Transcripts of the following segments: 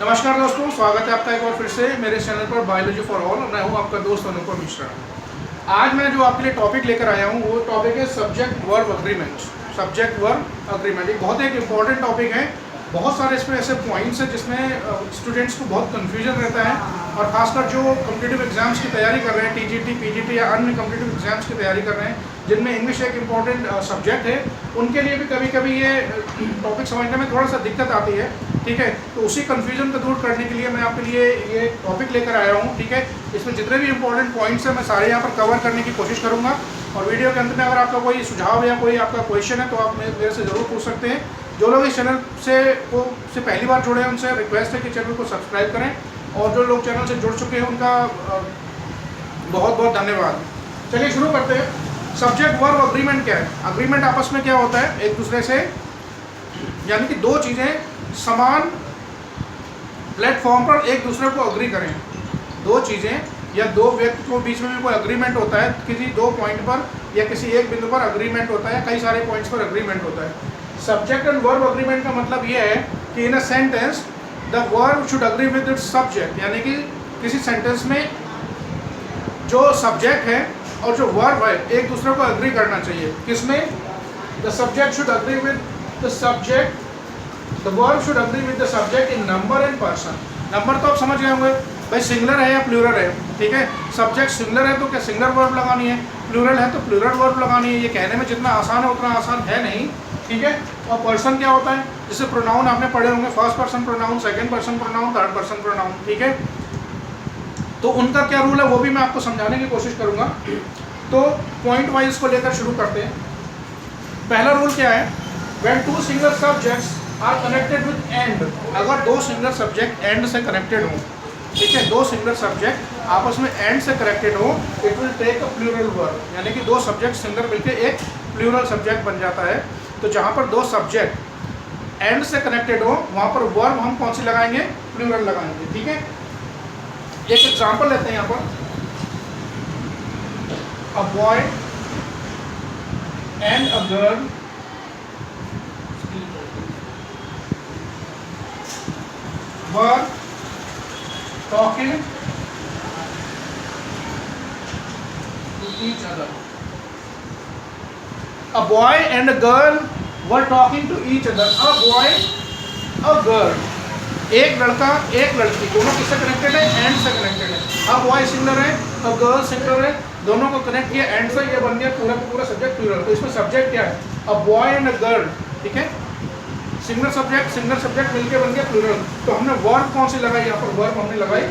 नमस्कार दोस्तों, स्वागत है आपका एक बार फिर से मेरे चैनल पर बायोलॉजी फॉर ऑल। मैं हूं आपका दोस्त अनुपम मिश्रा। आज मैं जो आपके लिए टॉपिक लेकर आया हूं वो टॉपिक है subject verb agreement. Subject verb agreement एक बहुत इम्पॉर्टेंट टॉपिक है। बहुत सारे इसमें ऐसे पॉइंट्स हैं जिसमें स्टूडेंट्स को बहुत कन्फ्यूजन रहता है, और खासकर जो कॉम्पिटिटिव एग्जाम्स की तैयारी कर रहे हैं, टीजीटी, पीजीटी या अन्य कॉम्पिटिटिव एग्जाम्स की तैयारी कर रहे हैं जिनमें इंग्लिश एक इम्पॉर्टेंट सब्जेक्ट है, उनके लिए भी कभी कभी ये टॉपिक समझने में थोड़ा सा दिक्कत आती है। ठीक है, तो उसी कन्फ्यूजन को दूर करने के लिए मैं आपके लिए ये टॉपिक लेकर आया हूँ। ठीक है, इसमें जितने भी इंपॉर्टेंट पॉइंट्स हैं मैं सारे यहाँ पर कवर करने की कोशिश करूँगा, और वीडियो के अंत में अगर आपका कोई सुझाव या कोई आपका क्वेश्चन है तो आप मेरे से ज़रूर पूछ सकते हैं। जो लोग इस चैनल से पहली बार जुड़े हैं उनसे रिक्वेस्ट है कि चैनल को सब्सक्राइब करें, और जो लोग चैनल से जुड़ चुके हैं उनका बहुत बहुत धन्यवाद। चलिए शुरू करते हैं। सब्जेक्ट वर्ब अग्रीमेंट क्या है? अग्रीमेंट आपस में क्या होता है, एक दूसरे से, यानी कि दो चीज़ें समान प्लेटफॉर्म पर एक दूसरे को अग्री करें। दो चीज़ें या दो व्यक्ति के बीच में भी कोई अग्रीमेंट होता है, किसी दो पॉइंट पर या किसी एक बिंदु पर अग्रीमेंट होता है, कई सारे पॉइंट्स पर अग्रीमेंट होता है। सब्जेक्ट एंड वर्ब अग्रीमेंट का मतलब ये है कि in a sentence the verb should agree with its subject, यानी कि किसी सेंटेंस में जो सब्जेक्ट है और जो वर्ब है एक दूसरे को अग्री करना चाहिए। किसमें? The subject should agree with the subject, the verb should agree with the subject in number and person. Number तो आप समझ गए होंगे भाई, सिंगुलर है या प्लूरल है। ठीक है, सब्जेक्ट सिंगुलर है तो क्या सिंगुलर वर्ब लगानी है, प्लूरल है तो प्लूरल वर्ब लगानी है। ये कहने में जितना आसान है उतना आसान है नहीं। ठीक है, और पर्सन क्या होता है? जैसे प्रोनाउन आपने पढ़े होंगे, first person pronoun, second person pronoun, third person pronoun. ठीक है, तो उनका क्या रूल है वो भी मैं आपको समझाने की कोशिश करूंगा। तो पॉइंट वाइज को लेकर शुरू करते हैं। पहला रूल क्या है? When two singular subjects are connected with and, अगर दो सिंगुलर सब्जेक्ट एंड से कनेक्टेड हो, ठीक है, दो सिंगुलर सब्जेक्ट आपस में एंड से कनेक्टेड हो, it will take a plural verb, यानी कि दो सब्जेक्ट सिंगुलर मिलकर एक प्लूरल सब्जेक्ट बन जाता है। तो जहाँ पर दो सब्जेक्ट एंड से कनेक्टेड हो वहाँ पर वर्ब हम कौन सी लगाएंगे? प्लूरल लगाएंगे। ठीक है, एक एग्जांपल लेते हैं यहाँ पर। A boy and a girl were talking to each other. A boy and a girl were talking to each other. A boy, a girl. एक लड़का एक लड़की, दोनों किससे कनेक्टेड है? एंड से कनेक्टेड है। A boy सिंगुलर है, a girl सिंगुलर है, दोनों को कनेक्ट किया एंड से, ये बन गया पूरा पूरा सब्जेक्ट प्लूरल। तो इसमें सब्जेक्ट क्या है? A boy and a girl। ठीक है, सिंगुलर सब्जेक्ट मिलके बन गया प्लूरल। तो हमने वर्ब कौन सी लगाई यहाँ पर? वर्ब हमने लगाई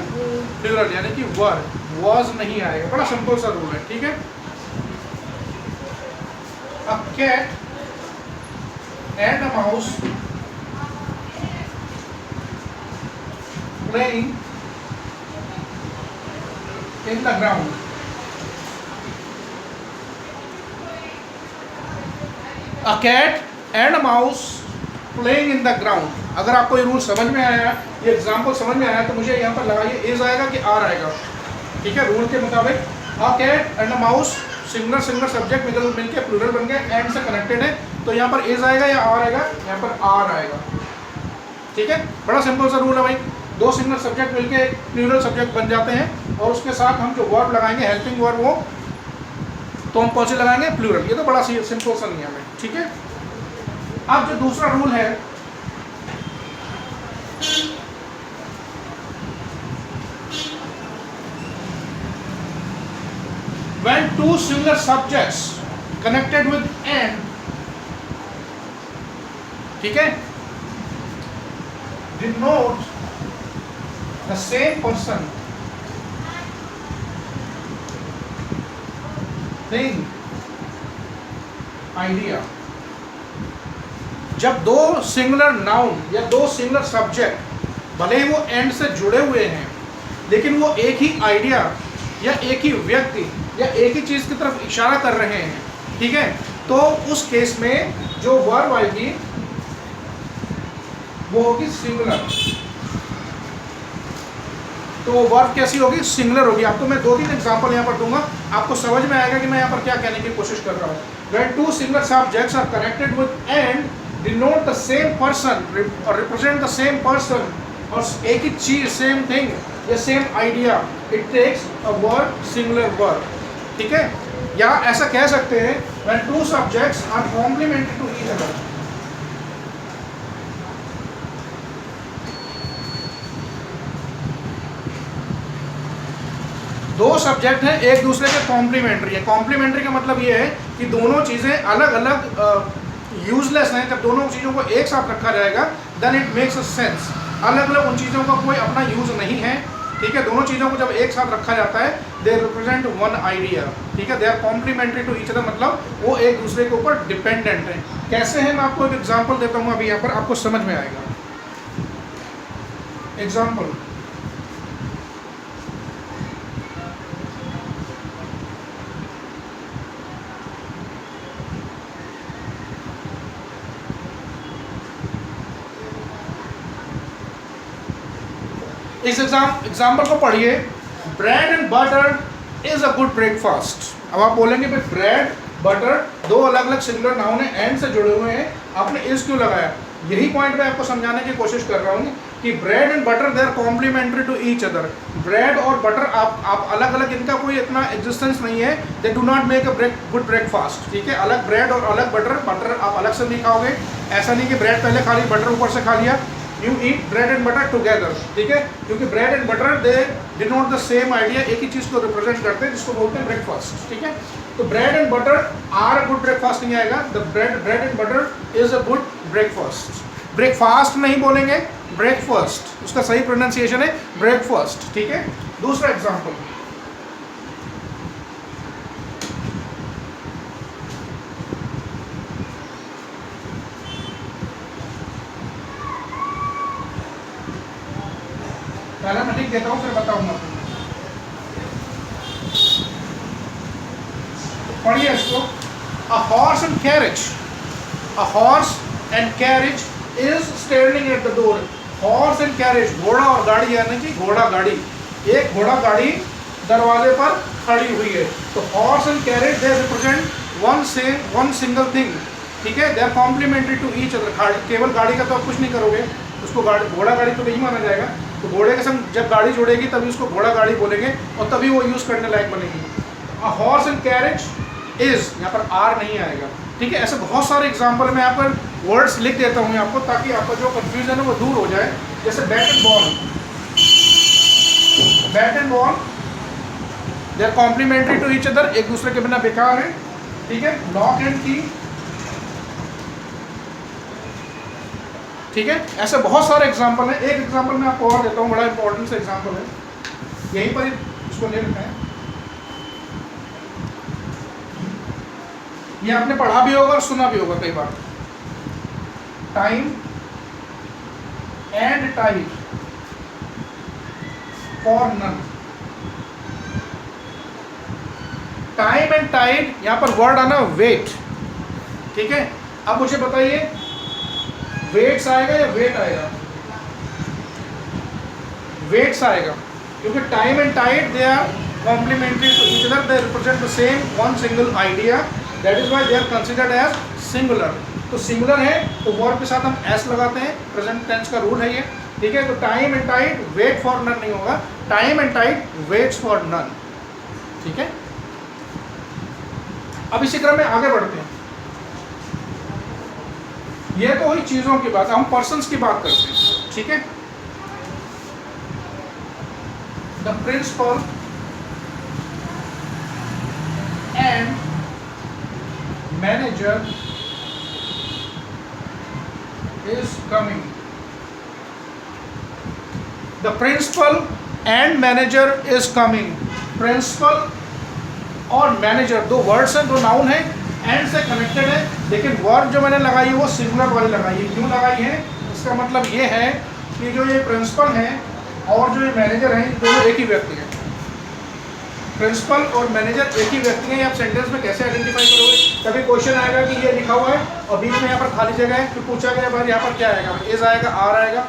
प्लूरल, यानी कि वर्ब, was नहीं आएगा। बड़ा सिंपल सा रूल है। ठीक है, a cat and a mouse playing in the ground. A cat and a mouse playing in the ground। अगर आपको ये रूल समझ में आया, ये एग्जाम्पल समझ में आया, तो मुझे यहाँ पर लगाइए इज आएगा कि आर आएगा। ठीक है, रूल के मुताबिक a cat and a mouse singular subject मिलके प्लूरल बन गया, एंड से कनेक्टेड है, तो यहाँ पर इज आएगा या आर आएगा? यहाँ पर आर आएगा। ठीक है, बड़ा सिंपल सा रूल है भाई। दो सिंगुलर सब्जेक्ट मिलके प्लूरल सब्जेक्ट बन जाते हैं, और उसके साथ हम जो वर्ब लगाएंगे हेल्पिंग वर्ब, वो तो हम कौन से लगाएंगे? प्लूरल। ये तो बड़ा सिंपल सा नियम है। ठीक है, अब जो दूसरा रूल है, when two similar subjects connected with and, ठीक है, denote the same person, thing, idea। जब दो सिंगुलर नाउन या दो सिंगुलर सब्जेक्ट भले ही वो एंड से जुड़े हुए हैं, लेकिन वो एक ही आइडिया या एक ही व्यक्ति या एक ही चीज़ की तरफ इशारा कर रहे हैं, ठीक है, तो उस केस में जो वर्ब आएगी वो होगी सिंगुलर। तो वर्ब कैसी होगी? सिंगुलर होगी। आपको मैं दो तीन एग्जांपल यहाँ पर दूंगा, आपको समझ में आएगा कि मैं यहाँ पर क्या कहने की कोशिश कर रहा हूँ। When two singular subjects are connected with and denote the same person or represent the same person और एक ही चीज, सेम थिंग या same idea, it takes a word, singular word, ठीक है। या ऐसा कह सकते हैं when two subjects are complementary to each other. दो सब्जेक्ट हैं एक दूसरे के कॉम्प्लीमेंट्री है। कॉम्प्लीमेंट्री का मतलब ये है कि दोनों चीज़ें अलग अलग यूजलेस हैं। जब दोनों चीज़ों को एक साथ रखा जाएगा then it makes a sense. अलग अलग उन चीज़ों का कोई अपना यूज नहीं है, ठीक है। दोनों चीज़ों को जब एक साथ रखा जाता है दे रिप्रेजेंट वन आइडिया, ठीक है। They are complementary to each other, मतलब वो एक दूसरे के ऊपर डिपेंडेंट हैं। कैसे हैं, मैं आपको एक एग्जाम्पल देता हूँ अभी यहाँ पर, आपको समझ में आएगा। एग्जाम्पल, इस एग्जाम्पल को पढ़िए। Bread and butter is a good breakfast. अब आप बोलेंगे भाई ब्रेड बटर दो अलग अलग सिंगुलर नाउन है, एंड से जुड़े हुए हैं, आपने इस क्यों लगाया? यही पॉइंट मैं आपको समझाने की कोशिश कर रहा हूँ कि bread and butter they are complementary to each other. Bread और बटर आप अलग अलग, इनका कोई इतना एग्जिस्टेंस नहीं है। They do not make a good breakfast, ठीक है। अलग ब्रेड और अलग बटर, बटर आप अलग से नहीं खाओगे। ऐसा नहीं कि ब्रेड पहले खा ली बटर ऊपर से खा लिया। You eat bread and butter together, ठीक है। क्योंकि bread and butter they denote the same idea, एक ही चीज़ को रिप्रेजेंट करते हैं जिसको बोलते हैं ब्रेकफास्ट, ठीक है। तो bread and butter are a good breakfast नहीं आएगा। The bread and butter is a good breakfast. Breakfast नहीं बोलेंगे, ब्रेकफास्ट, उसका सही प्रोनाउंसिएशन है ब्रेकफास्ट, ठीक है। दूसरा एग्जाम्पल, पहले मैं लिख देता हूँ फिर बताऊंगा। पढ़िए इसको। A horse and carriage, a horse and carriage is standing at the door. Horse and carriage, घोड़ा और गाड़ी, यानी कि घोड़ा गाड़ी, एक घोड़ा गाड़ी दरवाजे पर खड़ी हुई है। तो horse and carriage they represent one single thing, ठीक है। They are complementary to each other. केवल गाड़ी का तो आप कुछ नहीं करोगे, उसको घोड़ा गाड़ी तो नहीं माना जाएगा। तो घोड़े के संग जब गाड़ी जोड़ेगी तभी उसको घोड़ा गाड़ी बोलेंगे और तभी वो यूज़ करने लायक बनेगी। A horse and carriage is, यहाँ पर आर नहीं आएगा, ठीक है। ऐसे बहुत सारे एग्जाम्पल मैं यहाँ पर वर्ड्स लिख देता हूँ आपको, ताकि आपका जो कंफ्यूजन है वो दूर हो जाए। जैसे bat and ball, bat and ball they are complementary to each other, एक दूसरे के बिना बेकार है, ठीक है। लॉक एंड की, ठीक है। ऐसे बहुत सारे एग्जाम्पल हैं। एक एग्जाम्पल मैं आपको और देता हूँ, बड़ा इंपॉर्टेंट सा एग्जाम्पल है, यहीं पर इसको ले लेते हैं। ये आपने पढ़ा भी होगा और सुना भी होगा कई बार। Time and tide for none. Time and tide, यहाँ पर वर्ड आना वेट, ठीक है। अब मुझे बताइए वेट्स आएगा या वेट आएगा? वेट्स आएगा, क्योंकि time and tide they are complementary to each other, they represent the same one single idea, that is why they are considered as singular. तो सिंगुलर है तो वर्ब के साथ हम एस लगाते हैं, प्रेजेंट टेंस का रूल है ये, ठीक है। तो time and tide wait for none नहीं होगा, time and tide waits for none, ठीक है। अब इसी क्रम में आगे बढ़ते हैं। ये तो हुई चीजों की बात, हम पर्सन्स की बात करते हैं, ठीक है। The principal and manager is coming. The principal and manager is coming. Principal और मैनेजर दो वर्ड्स हैं, दो नाउन हैं, एंड से कनेक्टेड है, लेकिन वर्ब जो मैंने लगाई है वो सिंगुलर वाली लगाई है। क्यों लगाई है? इसका मतलब ये है कि जो ये प्रिंसिपल है और जो ये मैनेजर हैं, दोनों एक ही व्यक्ति हैं। प्रिंसिपल और मैनेजर एक ही व्यक्ति हैं। आप सेंटेंस में कैसे आइडेंटिफाई करोगे? कभी क्वेश्चन आएगा कि ये लिखा हुआ है और बीच में यहाँ पर खाली जगह है, फिर पूछा गया भाई यहाँ पर क्या आएगा, इज आएगा, आर आएगा,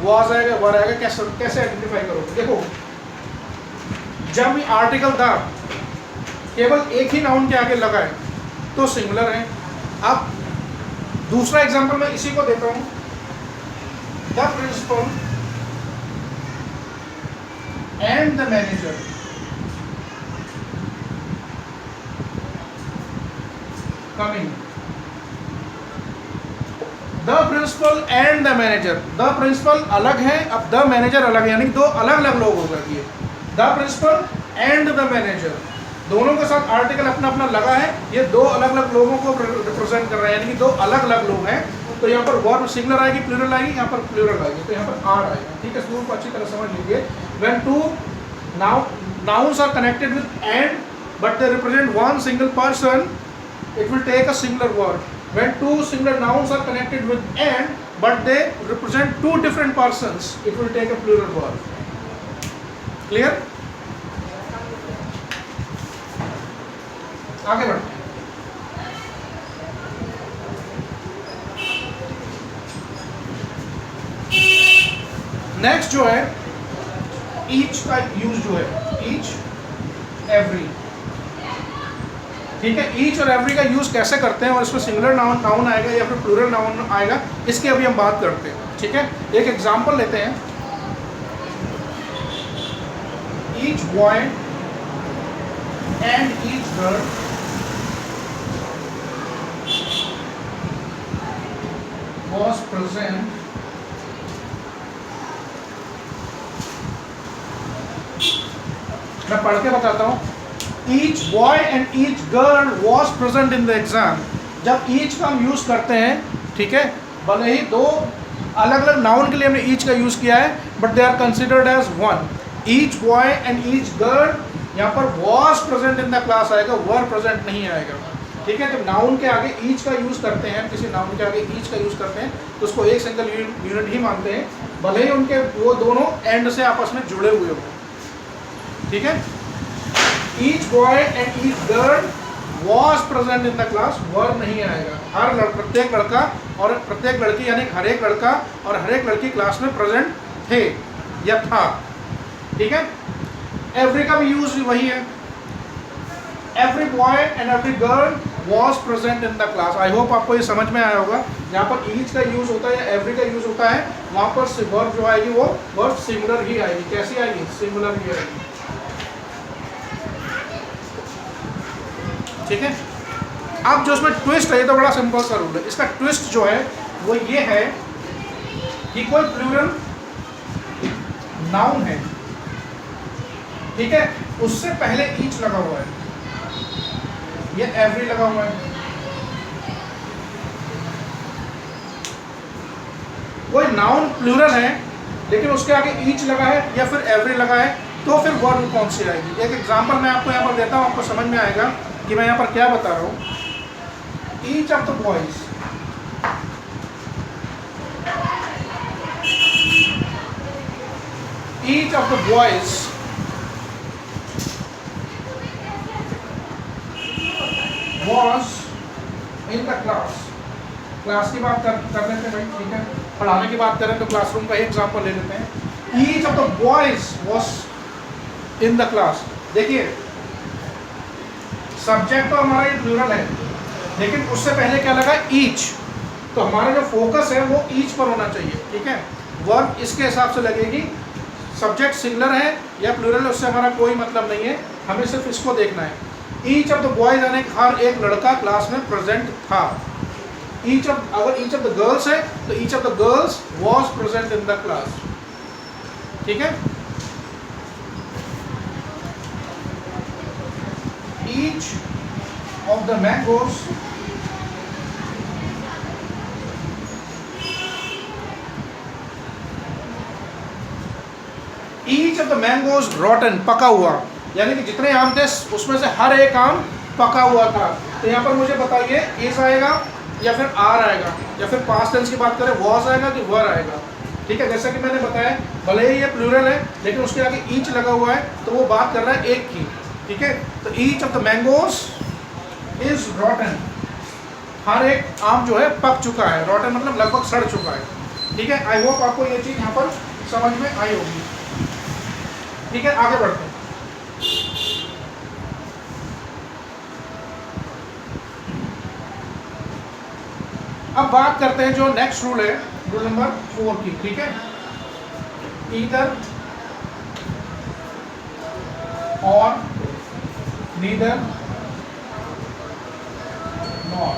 वाज आएगा, वर आएगा, कैसे आइडेंटिफाई करोगे? देखो, जब ये आर्टिकल द केवल एक ही नाउन के आगे लगा है तो सिंगुलर है। अब दूसरा एग्जांपल मैं इसी को देता हूँ। The principal and the manager. Coming. The principal and the manager. The principal अलग है, अब the manager अलग है, यानी दो अलग अलग लोग हो गए ये. The principal and the manager, दोनों के साथ आर्टिकल अपना अपना लगा है. ये दो अलग अलग लोगों को रिप्रेजेंट कर रहा है, यानी कि दो अलग अलग लोग हैं. तो यहाँ पर वर्ब सिंगुलर आएगी, प्लूरल आएगी, यहाँ पर प्लूरल आएगी, तो यहाँ पर आर आएगा. ठीक है, इस रूल को अच्छी तरह समझ लीजिए. When two nouns are connected with and but they represent one single person, it will take a singular word. When two singular nouns are connected with and but they represent two different persons, it will take a plural word. Clear? आगे बढ़ते हैं. Next जो है each का use जो है, each every. ठीक है, each और every का यूज कैसे करते हैं और इसमें सिंगुलर नाउन आएगा या फिर प्लूरल नाउन आएगा, इसकी अभी हम बात करते हैं. ठीक है, एक एग्जांपल लेते हैं. each boy and each girl was present मैं पढ़ के बताता हूँ. Each boy and each girl was present in the exam. जब each का हम यूज़ करते हैं, ठीक है, भले ही दो अलग अलग नाउन के लिए हमने each का यूज़ किया है, but they are considered as one. Each boy and each girl, यहाँ पर was present in the class आएगा, were present नहीं आएगा. ठीक है, जब नाउन के आगे each का यूज़ करते हैं, किसी नाउन के आगे each का यूज़ करते हैं, तो उसको एक सिंगल यूनिट ही मानते हैं, भले ही उनके वो दोनों एंड से आपस में जुड़े हुए हों. ठीक है, each boy and each girl was present in the class, were नहीं आएगा. हर प्रत्येक लड़का और प्रत्येक लड़की, यानी हर एक लड़का और हर एक लड़की क्लास में प्रेजेंट थे या था. ठीक है, every का भी यूज वही है. every boy and every girl was present in the class. I hope आपको ये समझ में आया होगा. यहाँ पर each का यूज होता है या every का यूज होता है, वहाँ पर वर्ब जो आएगी वो वर्ब सिंगुलर ही आएगी. कैसी आएगी? सिंगुलर ही आएगी. ठीक है, अब जो इसमें ट्विस्ट है, ये तो बड़ा सिंपल सा रूल है. इसका ट्विस्ट जो है वो ये है कि कोई प्लूरल नाउन है, ठीक है, उससे पहले ईच लगा हुआ है, ये एवरी लगा हुआ है. कोई नाउन प्लूरल है लेकिन उसके आगे ईच लगा है या फिर एवरी लगा है, तो फिर वर्ब कौन सी आएगी? एक एग्जांपल मैं आपको यहाँ पर देता हूँ, आपको समझ में आएगा कि मैं यहाँ पर क्या बता रहा हूँ. Each of the boys, each of the boys was in the class. Class की बात कर लेते हैं भाई. ठीक है, पढ़ाने की बात करें तो क्लासरूम का एग्जांपल ले लेते हैं. Each of the boys was in the class. देखिए, सब्जेक्ट तो हमारा ये प्लूरल है, लेकिन उससे पहले क्या लगा? ईच. तो हमारा जो फोकस है वो ईच पर होना चाहिए. ठीक है, वर्ब इसके हिसाब से लगेगी. सब्जेक्ट सिंगुलर है या प्लूरल है उससे हमारा कोई मतलब नहीं है, हमें सिर्फ इसको देखना है. ईच ऑफ द बॉयज यानी हर एक लड़का क्लास में प्रेजेंट था. ईच ऑफ, अगर ईच ऑफ द गर्ल्स है तो each of the girls was present in the class. ठीक है, each of the mangoes each of the mangoes रॉटन, पका हुआ, यानी कि जितने आम थे उसमें से हर एक आम पका हुआ था. तो यहाँ पर मुझे बताइए इज आएगा या फिर आर आएगा या फिर पास्ट टेंस की बात करें वॉज आएगा कि वर आएगा. ठीक है, जैसा कि मैंने बताया, भले ही ये प्लूरल है लेकिन उसके आगे ईच लगा हुआ है तो वो बात कर रहा है एक की. ठीक है, तो each of the mangoes is rotten, हर एक आम जो है पक चुका है. रॉटन मतलब लगभग सड़ चुका है. ठीक है, आई होप आपको ये चीज़ यहाँ पर समझ में आई होगी. ठीक है, आगे बढ़ते हैं. अब बात करते हैं जो नेक्स्ट रूल है, रूल नंबर 4 की. ठीक है, ईदर और नीदर नॉर।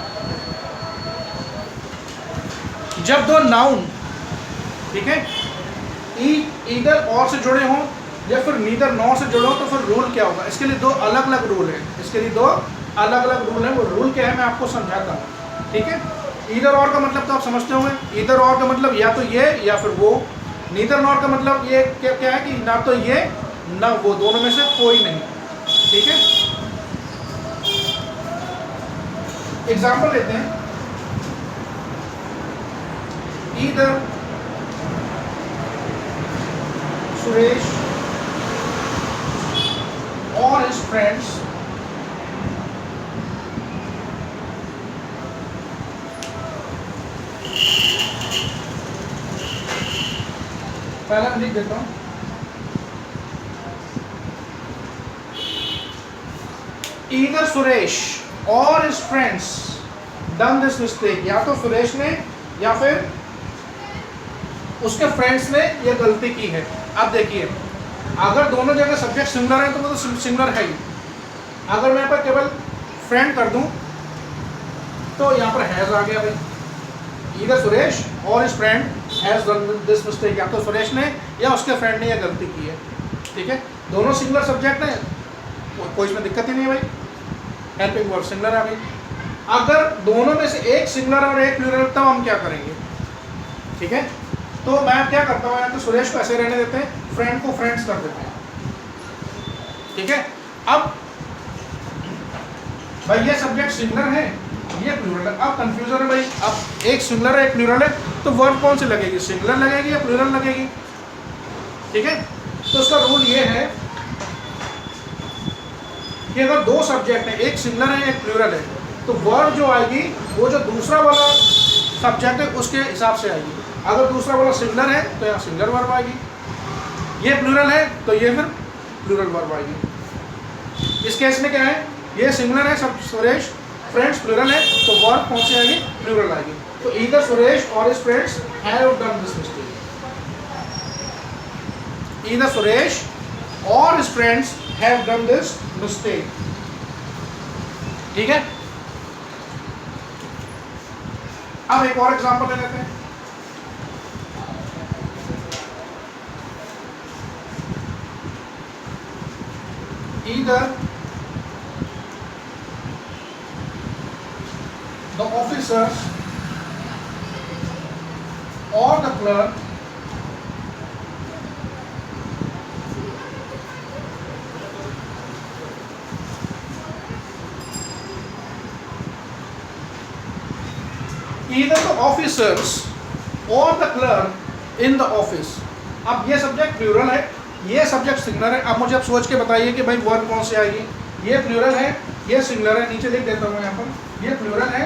जब दो नाउन, ठीक है, ईदर और से जुड़े हों या फिर नीदर नॉर से जुड़े हों तो फिर रूल क्या होगा। इसके लिए दो अलग अलग रूल है, इसके लिए दो अलग अलग रूल है। वो रूल क्या है मैं आपको समझाता हूँ, ठीक है। ईदर और का मतलब तो आप समझते होंगे। ईदर और का मतलब या तो ये या फिर वो। नीदर नॉर का मतलब ये क्या है कि ना तो ये ना वो, दोनों में से कोई नहीं, ठीक है। एग्जाम्पल लेते हैं। ईदर सुरेश और his friends पहला मैं लिख देता हूं। Either सुरेश और his friends done this mistake, या तो सुरेश ने या फिर उसके फ्रेंड्स ने यह गलती की है। अब देखिए, अगर दोनों जगह सब्जेक्ट सिमिलर है तो वो तो सिमिलर है ही। अगर मैं यहाँ पर केवल फ्रेंड कर दूं तो यहाँ पर हैज आ गया भाई। ईदर सुरेश और इस friend has done this mistake, या तो सुरेश ने या उसके फ्रेंड ने यह गलती की है, ठीक है। दोनों सिंगुलर सब्जेक्ट है, कोई इसमें दिक्कत ही नहीं है भाई, हेल्पिंग वर्ब सिंगुलर आ गई। अगर दोनों में से एक सिंगुलर और एक प्लूरल तब हम क्या करेंगे, ठीक है। तो मैं क्या करता हूँ, तो सुरेश को ऐसे रहने देते हैं, फ्रेंड को फ्रेंड्स कर देते हैं, ठीक है। अब भाई ये सब्जेक्ट सिंगुलर है, ये प्लूरल है। अब कंफ्यूजन है भाई, अब एक सिंगुलर है एक प्लूरल है, तो वर्ब कौन सी लगेगी, सिंगुलर लगेगी या प्लूरल लगेगी, ठीक है। तो उसका रूल ये है कि अगर दो सब्जेक्ट है, एक सिंगुलर है एक प्लूरल है, तो वर्ब जो आएगी वो जो दूसरा वाला सब्जेक्ट है उसके हिसाब से आएगी। अगर दूसरा वाला सिंगुलर है तो यहाँ सिंगुलर वर्ब आएगी, ये प्लूरल है तो ये फिर प्लूरल वर्ब आएगी। इस केस में क्या है, ये सिंगुलर है सब सुरेश, फ्रेंड्स प्लूरल है, तो वर्ब कौन सी आएगी, प्लूरल आएगी। तो ईदर सुरेश और his friends have done this mistake. Either Suresh और his friends have done this mistake, ठीक है। अब एक और एग्जांपल ले लेते हैं। Either the officers or the clerk either the officers or the clerk in the office। अब ये सब्जेक्ट प्लूरल है, ये सब्जेक्ट सिंगुलर है। अब मुझे आप सोच के बताइए कि भाई वर्ब कौन सी आएगी। ये प्लूरल है, ये सिंगुलर है, नीचे लिख देता हूँ यहाँ पर, ये प्लूरल है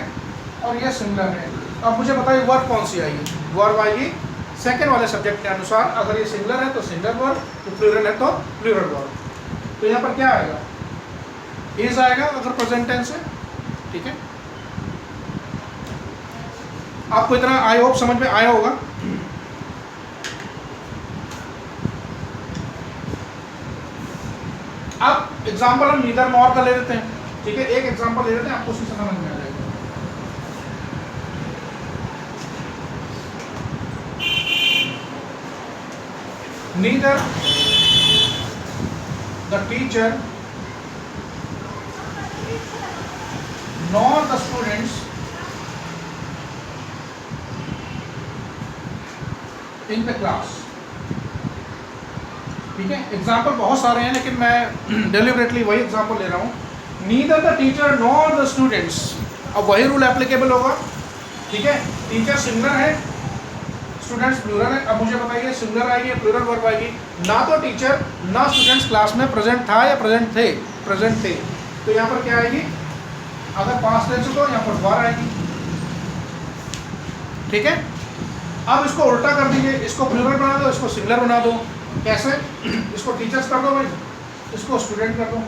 और ये सिंगुलर है। अब मुझे बताइए वर्ब कौन सी आएगी। वर्ब आएगी सेकंड वाले सब्जेक्ट के अनुसार। अगर ये सिंगुलर है तो सिंगुलर वर्ब, तो प्लूरल है तो प्लूरल वर्ब। तो यहाँ पर क्या आएगा, इज आएगा अगर प्रेजेंट टेंस है, ठीक है। आपको इतना आई होप समझ में आया होगा। अब एग्जाम्पल हम नीदर नॉर का ले लेते हैं, ठीक है। एक एग्जाम्पल ले लेते हैं, आपको उसी से समझ में आ जाएगा। Neither the teacher nor the students in the class, ठीक है। एग्जाम्पल बहुत सारे हैं लेकिन मैं डेलिबरेटली वही एग्जाम्पल ले रहा हूँ। Neither the teacher nor the students, अब वही रूल एप्लीकेबल होगा, ठीक है। टीचर सिंगुलर है, स्टूडेंट्स प्लूरल है। अब मुझे बताइए सिंगुलर आएगी या प्लूरल वर्ब आएगी। ना तो टीचर ना स्टूडेंट्स क्लास में प्रेजेंट था या प्रेजेंट थे, तो यहाँ पर क्या आएगी, अगर पास्ट टेंस तो यहाँ पर वर आएगी, ठीक है। अब इसको उल्टा कर दीजिए, इसको प्लूरल बना दो, इसको सिंगुलर बना दो। कैसे, इसको टीचर्स कर दो भाई, इसको स्टूडेंट कर दो,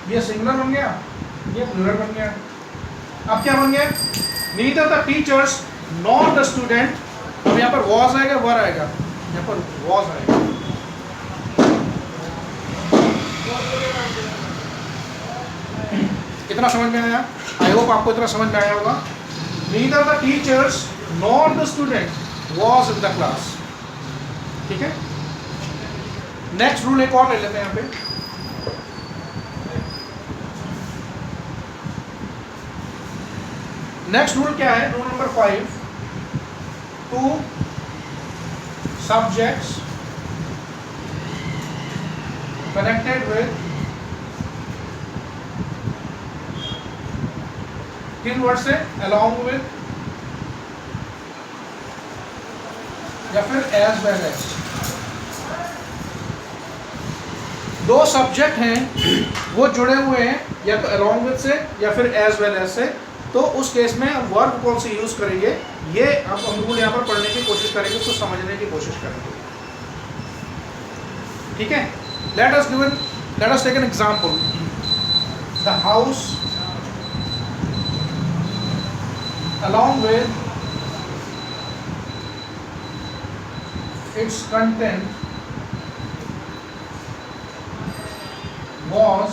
ये सिंगुलर बन गया, ये प्लूरल बन गया। अब क्या बन गया, neither the teachers nor the student. अब यहाँ पर वॉज आएगा वर आएगा, यहाँ पर वॉज आएगा, इतना समझ में आया? आई होप आपको इतना समझ में आया होगा। Neither the teachers nor the student was in the class. ठीक है, नेक्स्ट रूल एक और ले लेते हैं यहाँ पे। नेक्स्ट रूल क्या है? Rule number 5, 2 subjects connected with किन वर्ड से? along with या फिर as well as। दो सब्जेक्ट हैं वो जुड़े हुए हैं या तो along with से या फिर as well as से, तो उस केस में हम वर्ब कौन से यूज करेंगे ये अब हम रूल यहाँ पर पढ़ने की कोशिश करेंगे, उसको समझने की कोशिश करेंगे। ठीक है, let us take an example. The house along with its content was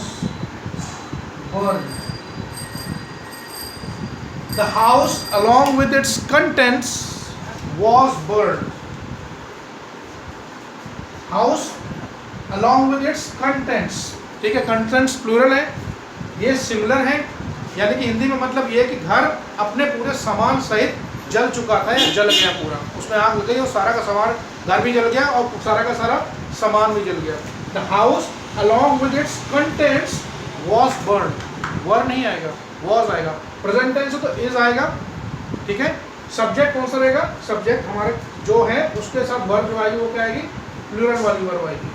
burned. The house along with its contents was burned. House along with its contents, ठीक है, contents प्लूरल है, ये सिमिलर है, यानी कि हिंदी में मतलब ये है कि घर अपने पूरे सामान सहित जल चुका था या जल गया पूरा, उसमें आग लग गई और सारा का सामान, घर भी जल गया और सारा का सारा सामान भी जल गया। The house along with its contents was burned. वर नहीं आएगा, was आएगा। प्रेजेंट टेंस तो is आएगा। ठीक है, सब्जेक्ट कौन सा रहेगा? सब्जेक्ट हमारे जो है उसके साथ वर्ब जो आएगी वो क्या आएगी? प्लूरल वाली वर्ब आएगी।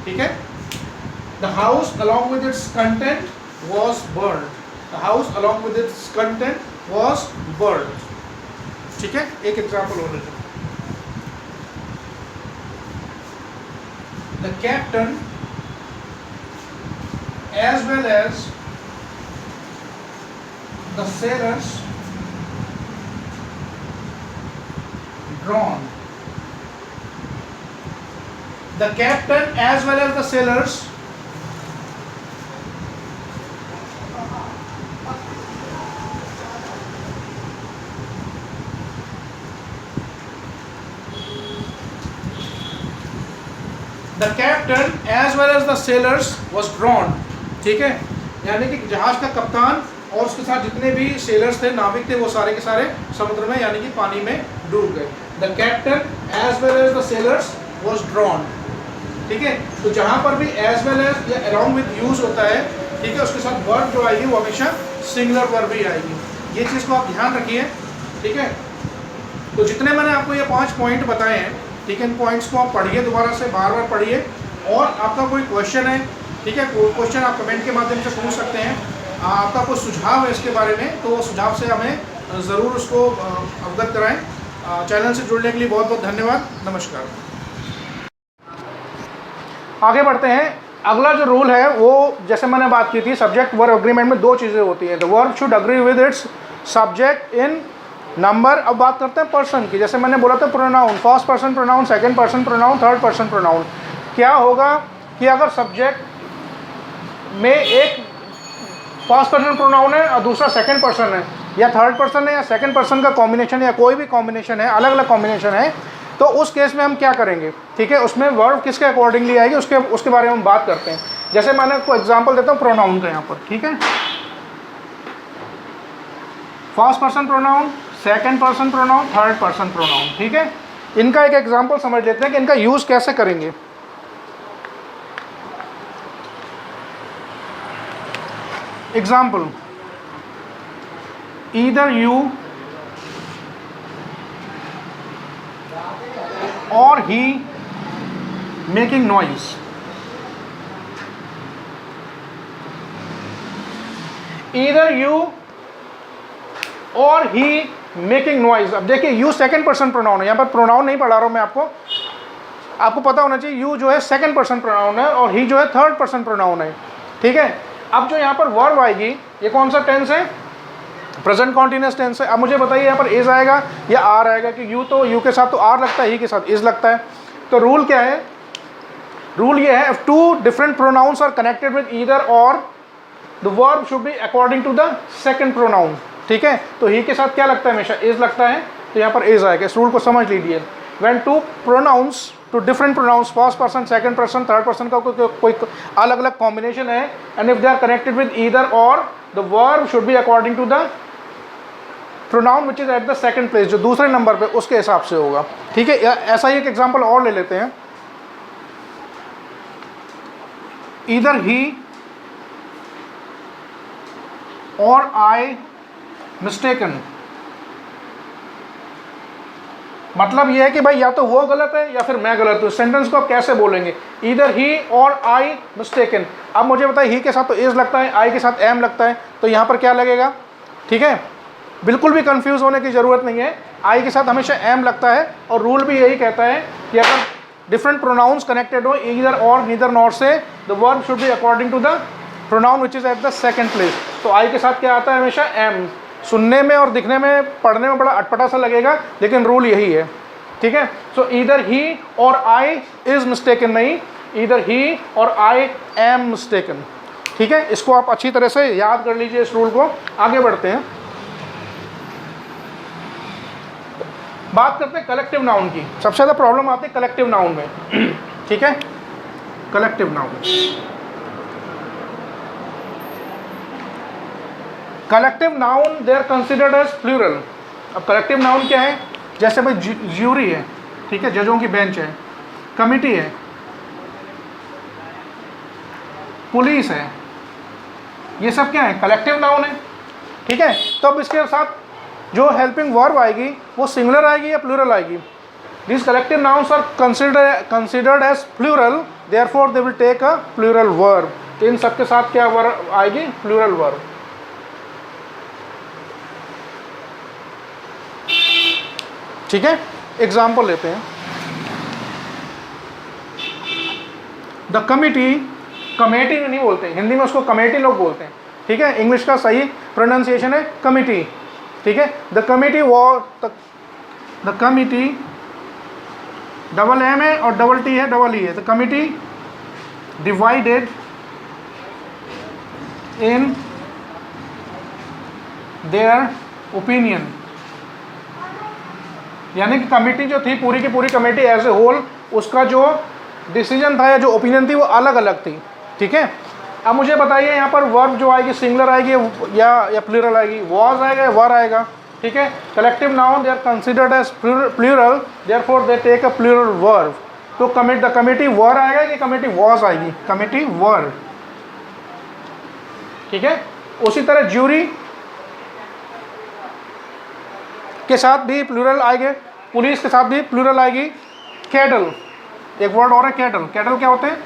ठीक है, the house along with its content was burned. The house along with its content was burned. ठीक है, एक एग्जाम्पल और लेते हैं। The captain as well as the sailors drowned. The captain as well as the sailors was drowned. ठीक है, यानी कि जहाज का कप्तान और उसके साथ जितने भी सेलर्स थे, नाविक थे, वो सारे के सारे समुद्र में यानी कि पानी में डूब गए। The captain as well as the sailors was drown. ठीक है, तो जहाँ पर भी एज वेल एज या अलॉन्ग विद यूज होता है, ठीक है, उसके साथ वर्ब जो आएगी वो हमेशा सिंगुलर वर्ब ही आएगी। ये चीज़ को आप ध्यान रखिए। ठीक है, तो जितने मैंने आपको ये 5 पॉइंट बताए हैं, ठीक है, इन पॉइंट्स को आप पढ़िए, दोबारा से बार बार पढ़िए, और आपका कोई क्वेश्चन है, ठीक है, क्वेश्चन आप कमेंट के माध्यम से पूछ सकते हैं। आपका कोई सुझाव है इसके बारे में तो वो सुझाव से हमें ज़रूर उसको अवगत कराएं। चैनल से जुड़ने के लिए बहुत बहुत धन्यवाद। नमस्कार। आगे बढ़ते हैं। अगला जो रूल है वो जैसे मैंने बात की थी, सब्जेक्ट वर्ब एग्रीमेंट में 2 चीज़ें होती हैं। The verb should agree with its subject in number. अब बात करते हैं पर्सन की। जैसे मैंने बोला था pronoun, first person pronoun, second person pronoun, third person pronoun. क्या होगा कि अगर सब्जेक्ट में एक फर्स्ट पर्सन प्रोनाउन है और दूसरा सेकंड पर्सन है, या थर्ड पर्सन है या सेकंड पर्सन का कॉम्बिनेशन या कोई भी कॉम्बिनेशन है, अलग अलग कॉम्बिनेशन है, तो उस केस में हम क्या करेंगे? ठीक है, उसमें वर्ब किसके अकॉर्डिंगली आएगी उसके बारे में हम बात करते हैं। जैसे मैंने आपको एग्जांपल देता हूँ प्रोनाउन का यहाँ पर। ठीक है, first person pronoun, second person pronoun, third person pronoun. ठीक है, इनका एक एग्जांपल समझ लेते हैं कि इनका यूज़ कैसे करेंगे। एग्जाम्पल, ईदर यू और ही मेकिंग नॉइज। ईदर यू और ही मेकिंग नॉइज। अब देखिए, यू सेकंड पर्सन प्रोनाउन है, यहाँ पर प्रोनाउन नहीं पढ़ा रहा हूँ मैं आपको पता होना चाहिए यू जो है सेकंड पर्सन प्रोनाउन है और ही जो है थर्ड पर्सन प्रोनाउन है। ठीक है, अब जो यहाँ पर वर्ब आएगी, ये कौन सा टेंस है? प्रेजेंट कॉन्टिन्यूअस टेंस है। अब मुझे बताइए यहाँ पर इज आएगा या आर आएगा? कि यू तो यू के साथ तो आर लगता है, ही के साथ इज लगता है। तो रूल क्या है? रूल ये है, if two different pronouns are connected with either or, the verb should be according to the second pronoun. ठीक है, तो ही के साथ क्या लगता है हमेशा, इज लगता है, तो यहाँ पर इज आएगा। इस रूल को समझ लीजिए। when two pronouns, two different pronouns, first person, second person, third person का कोई अलग अलग कॉम्बिनेशन है, and if they are connected with either or, the verb should be according to the pronoun which is at the second place, जो दूसरे number पे उसके हिसाब से होगा। ठीक है, ऐसा ही एक एग्जांपल और ले लेते हैं। ईदर ही और आई मिस्टेकन, मतलब ये है कि भाई या तो वो गलत है या फिर मैं गलत हूँ। सेंटेंस को आप कैसे बोलेंगे, ईदर ही और आई मिस्टेकन। अब मुझे बताइए, ही के साथ तो इज लगता है, आई के साथ एम लगता है, तो यहाँ पर क्या लगेगा? ठीक है, बिल्कुल भी कंफ्यूज होने की ज़रूरत नहीं है, आई के साथ हमेशा एम लगता है, और रूल भी यही कहता है कि अगर डिफरेंट प्रोनाउंस कनेक्टेड हो ईदर और, नीदर नॉर से, the verb should be according to the pronoun which is at the second place. तो आई के साथ क्या आता है? हमेशा एम। सुनने में और दिखने में, पढ़ने में बड़ा अटपटा सा लगेगा, लेकिन रूल यही है। ठीक है, सो ईदर ही और आई इज मिस्टेकन नहीं, ईदर ही और आई एम मिस्टेकन। ठीक है, इसको आप अच्छी तरह से याद कर लीजिए इस रूल को। आगे बढ़ते हैं, बात करते हैं कलेक्टिव नाउन की। सबसे ज़्यादा प्रॉब्लम आती है कलेक्टिव नाउन में। ठीक है, collective noun, collective noun they are considered as plural. अब कलेक्टिव नाउन क्या है? जैसे भाई ज्यूरी है, ठीक है, जजों की बेंच है, कमिटी है, पुलिस है, ये सब क्या है? कलेक्टिव नाउन है। ठीक है, तो अब इसके साथ जो हेल्पिंग वर्ब आएगी वो सिंगुलर आएगी या प्लूरल आएगी? This collective nouns are considered as plural, therefore they will take a plural verb. इन सब के साथ क्या वर्ब आएगी? Plural verb. ठीक है, एग्जाम्पल लेते हैं। द कमिटी, कमेटी नहीं बोलते हैं हिंदी में, उसको कमेटी लोग बोलते हैं। ठीक है, इंग्लिश का सही प्रोनाउंसिएशन है कमिटी। ठीक है, the committee was, the committee, double M है और डबल टी है, डबल ई है। The committee divided in their opinion, यानी कि कमेटी जो थी, पूरी की पूरी कमेटी एज ए होल, उसका जो डिसीजन था या जो ओपिनियन थी वो अलग अलग थी। ठीक है, अब मुझे बताइए यहाँ पर वर्ब जो आएगी सिंगुलर आएगी या प्लूरल आएगी? वॉज आएगा या वर आएगा? ठीक है, collective noun they are considered as plural, therefore they take a plural verb. तो द कमेटी वर आएगा कि कमेटी वॉज आएगी? Committee were. ठीक है, उसी तरह ज्यूरी के साथ भी प्लूरल आएंगे, पुलिस के साथ भी प्लूरल आएगी। कैटल, एक वर्ड और है कैटल। कैटल क्या होते हैं?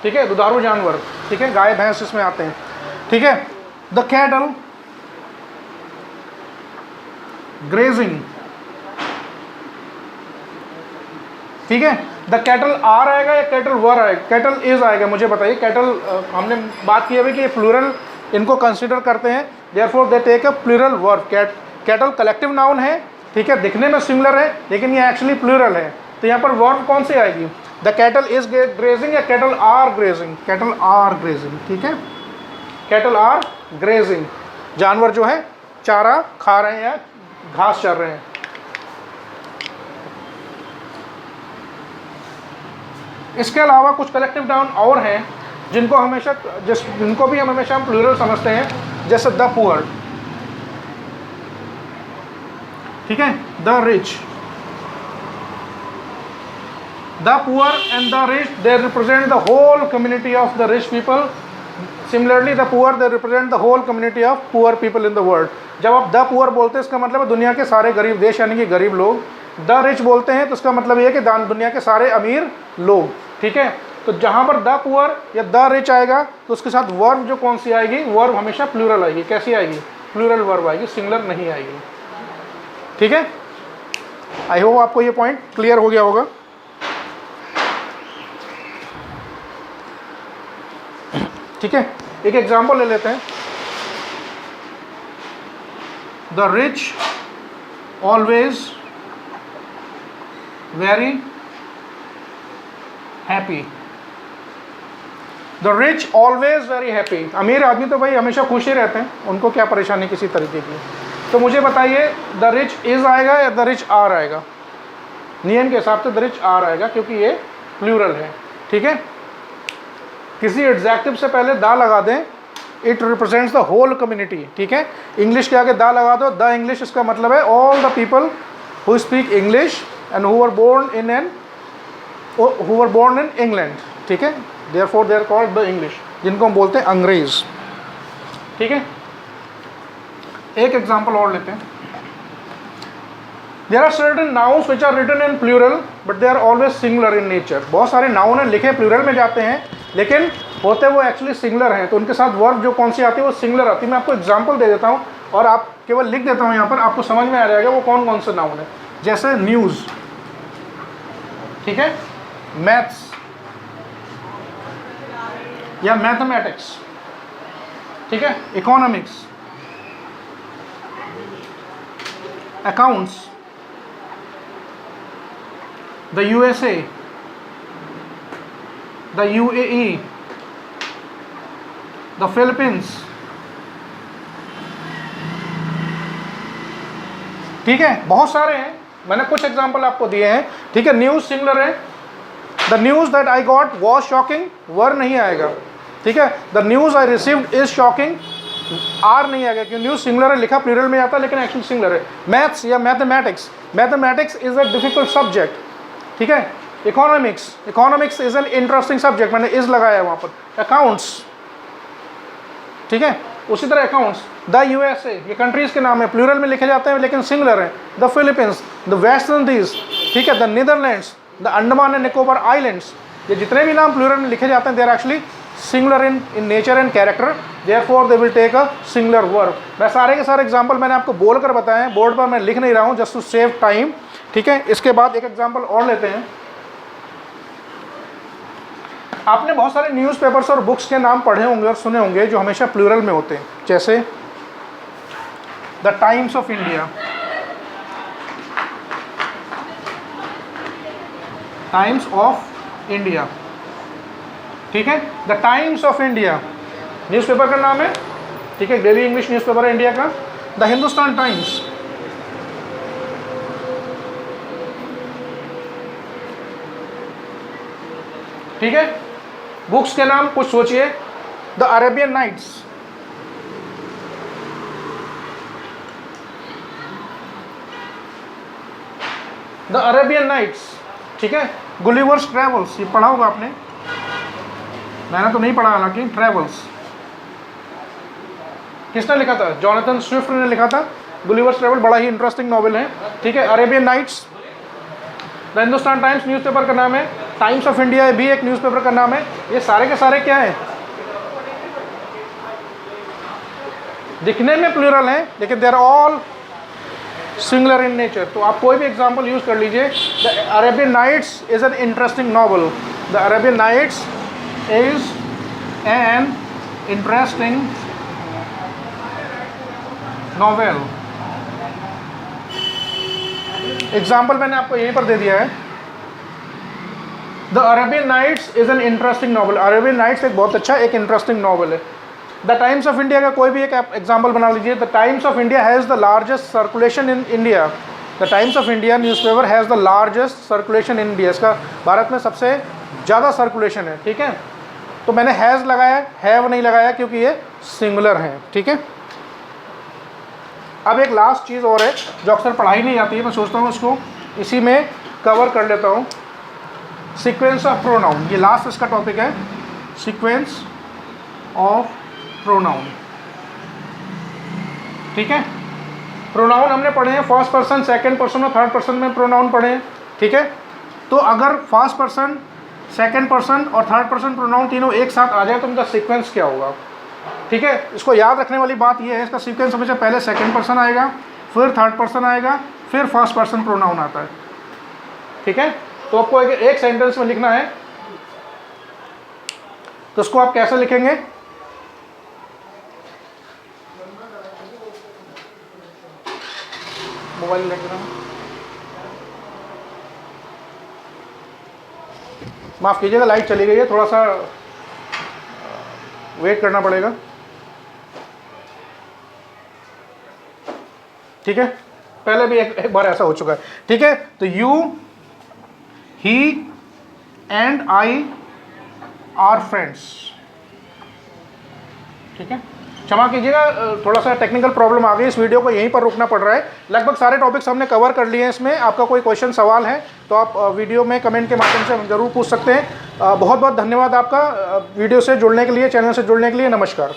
ठीक है, दुधारू जानवर। ठीक है, गाय भैंस इसमें आते हैं। ठीक है, द कैटल ग्रेजिंग। ठीक है, द कैटल आर आएगा या कैटल वर आएगा? कैटल इज आएगा। मुझे बताइए, कैटल हमने बात की अभी कि प्लूरल इनको कंसिडर करते हैं, therefore they take a plural verb. Cattle collective noun है, ठीक है, दिखने में सिमिलर है लेकिन ये एक्चुअली प्लूरल है। तो यहाँ पर वर्ब कौन सी आएगी? द कैटल इज ग्रेजिंग या cattle are grazing? Cattle are grazing. ठीक है, कैटल आर ग्रेजिंग, जानवर जो है चारा खा रहे हैं या घास चर रहे हैं। इसके अलावा कुछ कलेक्टिव नाउन और हैं जिनको भी हम हमेशा प्लूरल समझते हैं, जैसे द पुअर। ठीक है, the rich, the poor and the rich they represent the whole community of the rich people. Similarly the poor they represent the whole community of poor people in the world. जब आप the poor बोलते हैं इसका मतलब है दुनिया के सारे गरीब देश, यानी कि गरीब लोग। द रिच बोलते हैं तो इसका मतलब ये है कि दुनिया के सारे अमीर लोग। ठीक है, तो जहाँ पर द पुअर या द रिच आएगा तो उसके साथ वर्ब जो कौन सी आएगी? वर्ब हमेशा प्लूरल आएगी। कैसी आएगी? प्लूरल वर्ब आएगी, सिंगुलर नहीं आएगी। ठीक है, आई होप आपको ये पॉइंट क्लियर हो गया होगा। ठीक है, एक एग्जांपल ले लेते हैं। The rich always very happy. The rich always very happy. अमीर आदमी तो भाई हमेशा खुश ही रहते हैं, उनको क्या परेशानी किसी तरीके की। तो मुझे बताइए द रिच इज आएगा या द रिच आर आएगा? नियम के हिसाब से द रिच आर आएगा क्योंकि ये प्लूरल है, ठीक है। किसी एडजेक्टिव से पहले दा लगा दें, it represents the whole community, ठीक है। इंग्लिश के आगे दा लगा दो, द इंग्लिश, इसका मतलब है all the people who speak English and who were born in England, ठीक है। Therefore they are called the English, जिनको हम बोलते हैं अंग्रेज, ठीक है। एक एग्जांपल और लेते हैं। There are certain nouns which are written in plural but they are always singular in nature। बहुत सारे नाउन हैं लिखे प्लूरल में जाते हैं लेकिन होते वो एक्चुअली सिंगुलर हैं, तो उनके साथ वर्ब जो कौन सी आती है वो सिंगुलर आती है। मैं आपको एग्जांपल दे देता हूँ और आप केवल लिख देता हूँ यहाँ पर, आपको समझ में आ जाएगा वो कौन कौन से नाउन है। जैसे न्यूज़, ठीक है, मैथ्स या मैथमेटिक्स, ठीक है, economics, accounts, the USA, the UAE, the Philippines, ठीक है। बहुत सारे हैं, मैंने कुछ एग्जांपल आपको दिए हैं, ठीक है। न्यूज़ सिंगुलर है, the news that I got was shocking, were नहीं आएगा, ठीक है। The news I received is shocking, are नहीं आएगा क्योंकि न्यूज़ सिंगुलर है, लिखा प्लूरल में जाता है लेकिन एक्चुअली सिंगुलर है। मैथ्स या mathematics, mathematics is a difficult subject, ठीक है। Economics, economics is an interesting subject, मैंने इज लगाया है वहाँ पर। अकाउंट्स, ठीक है, उसी तरह अकाउंट्स। द यूएसए, ये कंट्रीज के नाम है, प्लूरल में लिखे जाते हैं लेकिन सिंगुलर है। The Philippines, the West Indies, ठीक है, the Netherlands, the Andaman and Nicobar islands, ये जितने भी नाम प्लूरल में लिखे जाते हैं they are actually singular in nature and character, therefore they will take a singular verb. मैं सारे के सारे एग्जांपल मैंने आपको बोल कर बताए हैं, बोर्ड पर मैं लिख नहीं रहा हूँ जस्ट टू सेव टाइम, ठीक है। इसके बाद एक एग्जांपल और लेते हैं। आपने बहुत सारे न्यूज़पेपर्स और बुक्स के नाम पढ़े होंगे और सुने होंगे जो हमेशा प्लूरल में होते हैं, जैसे the Times of India, Times of India, ठीक है। The Times of India newspaper का नाम है, ठीक है, डेली इंग्लिश न्यूज़पेपर है इंडिया का। द हिंदुस्तान टाइम्स, ठीक है। बुक्स के नाम कुछ सोचिए, the Arabian Nights, the Arabian Nights, ठीक है। गुलिवर्स ट्रेवल्स, ये पढ़ा होगा आपने, मैंने तो नहीं पढ़ा हालांकि। ट्रेवल्स किसने लिखा था? जॉनथन स्विफ्ट ने लिखा था। गुलिवर्स ट्रेवल बड़ा ही इंटरेस्टिंग नॉवेल है, ठीक है। Arabian Nights, the Hindustan Times newspaper का नाम है, टाइम्स ऑफ इंडिया भी एक न्यूज़पेपर का नाम है। ये सारे के सारे क्या हैं? दिखने में प्लूरल हैं लेकिन they are all singular in nature. तो आप कोई भी एग्जांपल यूज कर लीजिए। The Arabian Nights is an interesting novel, the Arabian Nights is an interesting novel. Example मैंने आपको यहीं पर दे दिया है। The Arabian Nights is an interesting novel, Arabian Nights एक बहुत अच्छा एक इंटरेस्टिंग नॉवल है। द टाइम्स ऑफ इंडिया का कोई भी एक एग्जाम्पल बना लीजिए। The Times of India has the largest circulation in India, the Times of India newspaper has the largest circulation in India, इसका भारत में सबसे ज़्यादा सर्कुलेशन है, ठीक है। तो मैंने हैज़ लगाया, हैव नहीं लगाया क्योंकि ये सिंगुलर है, ठीक है। अब एक लास्ट चीज़ और है जो अक्सर पढ़ाई नहीं जाती है, मैं सोचता हूँ इसको इसी में कवर कर लेता हूँ। सीक्वेंस ऑफ प्रोनाउन, ये लास्ट इसका टॉपिक है, सीक्वेंस ऑफ प्रोनाउन, ठीक है। प्रोनाउन हमने पढ़े हैं फर्स्ट पर्सन, सेकंड पर्सन और थर्ड पर्सन में प्रोनाउन पढ़े हैं, ठीक है। तो अगर फर्स्ट पर्सन, सेकंड पर्सन और थर्ड पर्सन प्रोनाउन तीनों एक साथ आ जाए तो उनका सीक्वेंस क्या होगा, ठीक है। इसको याद रखने वाली बात यह है, इसका सीक्वेंस हमेशा पहले सेकंड पर्सन आएगा, फिर थर्ड पर्सन आएगा, फिर फर्स्ट पर्सन प्रोनाउन आता है, ठीक है। तो आपको एक सेंटेंस में लिखना है, तो उसको आप कैसे लिखेंगे? मोबाइल लेके माफ़ कीजिएगा, लाइट चली गई है, थोड़ा सा वेट करना पड़ेगा। ठीक है, पहले भी एक बार ऐसा हो चुका है। ठीक है, तो you, he and I R friends. ठीक है, क्षमा कीजिएगा, थोड़ा सा टेक्निकल प्रॉब्लम आ गई, इस वीडियो को यहीं पर रुकना पड़ रहा है। लगभग सारे टॉपिक्स हमने कवर कर लिए हैं इसमें। आपका कोई क्वेश्चन सवाल है तो आप वीडियो में कमेंट के माध्यम से ज़रूर पूछ सकते हैं। बहुत बहुत धन्यवाद आपका वीडियो से जुड़ने के लिए, चैनल से जुड़ने के लिए। नमस्कार।